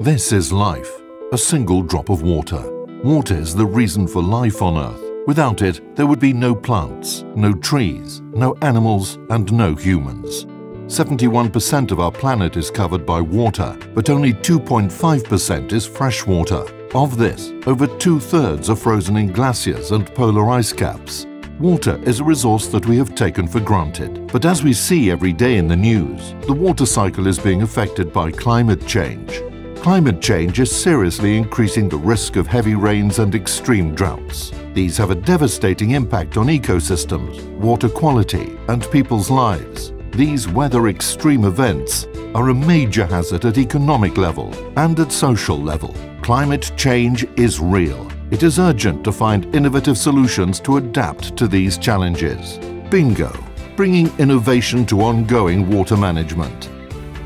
This is life, a single drop of water. Water is the reason for life on Earth. Without it, there would be no plants, no trees, no animals, and no humans. 71% of our planet is covered by water, but only 2.5% is fresh water. Of this, over 2/3 are frozen in glaciers and polar ice caps. Water is a resource that we have taken for granted. But as we see every day in the news, the water cycle is being affected by climate change. Climate change is seriously increasing the risk of heavy rains and extreme droughts. These have a devastating impact on ecosystems, water quality, and people's lives. These weather extreme events are a major hazard at economic level and at social level. Climate change is real. It is urgent to find innovative solutions to adapt to these challenges. Bingo, bringing innovation to ongoing water management.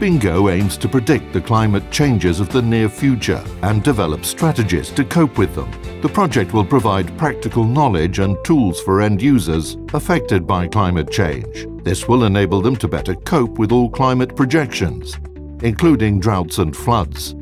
Bingo aims to predict the climate changes of the near future and develop strategies to cope with them. The project will provide practical knowledge and tools for end users affected by climate change. This will enable them to better cope with all climate projections, including droughts and floods.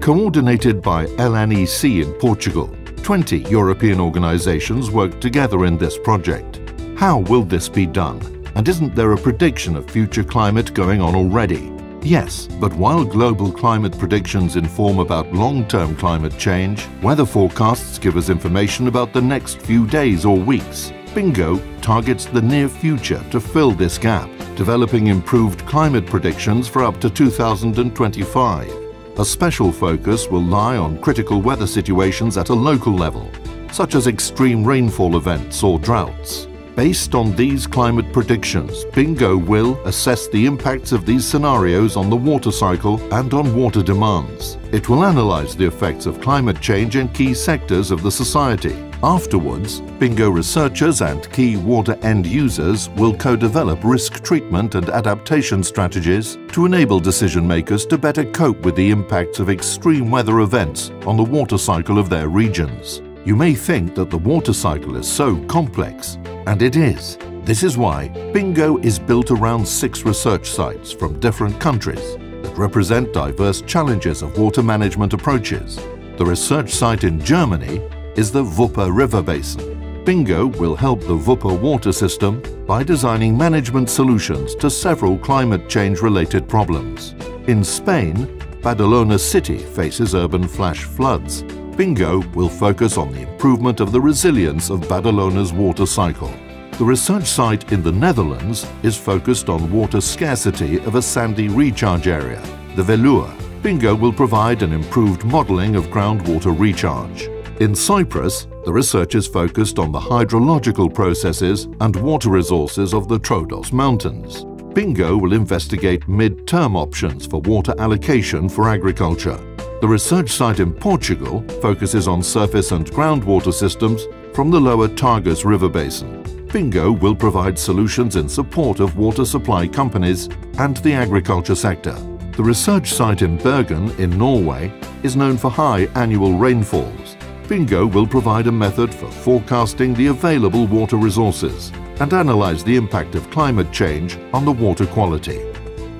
Coordinated by LNEC in Portugal, 20 European organizations work together in this project. How will this be done? And isn't there a prediction of future climate going on already? Yes, but while global climate predictions inform about long-term climate change, weather forecasts give us information about the next few days or weeks. Bingo targets the near future to fill this gap, developing improved climate predictions for up to 2025. A special focus will lie on critical weather situations at a local level, such as extreme rainfall events or droughts. Based on these climate predictions, Bingo will assess the impacts of these scenarios on the water cycle and on water demands. It will analyze the effects of climate change in key sectors of the society. Afterwards, Bingo researchers and key water end users will co-develop risk treatment and adaptation strategies to enable decision makers to better cope with the impacts of extreme weather events on the water cycle of their regions. You may think that the water cycle is so complex, and it is. This is why Bingo is built around 6 research sites from different countries that represent diverse challenges of water management approaches. The research site in Germany is the Wupper River Basin. Bingo will help the Wupper water system by designing management solutions to several climate change-related problems. In Spain, Badalona city faces urban flash floods. Bingo will focus on the improvement of the resilience of Badalona's water cycle. The research site in the Netherlands is focused on water scarcity of a sandy recharge area, the Velour. Bingo will provide an improved modelling of groundwater recharge. In Cyprus, the research is focused on the hydrological processes and water resources of the Troodos Mountains. Bingo will investigate mid-term options for water allocation for agriculture. The research site in Portugal focuses on surface and groundwater systems from the lower Tagus River Basin. Bingo will provide solutions in support of water supply companies and the agriculture sector. The research site in Bergen in Norway is known for high annual rainfalls. Bingo will provide a method for forecasting the available water resources and analyze the impact of climate change on the water quality.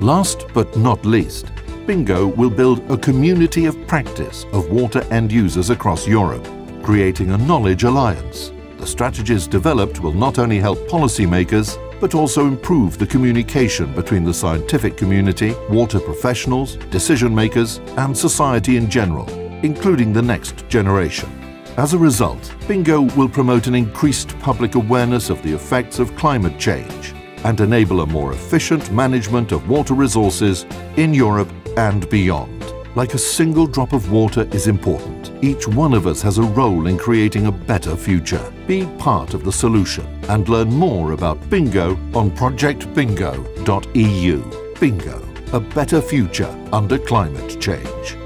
Last but not least, Bingo will build a community of practice of water end users across Europe, creating a knowledge alliance. The strategies developed will not only help policymakers, but also improve the communication between the scientific community, water professionals, decision makers, and society in general, including the next generation. As a result, Bingo will promote an increased public awareness of the effects of climate change and enable a more efficient management of water resources in Europe and beyond. Like a single drop of water is important, each one of us has a role in creating a better future. Be part of the solution and learn more about Bingo on projectbingo.eu. Bingo, a better future under climate change.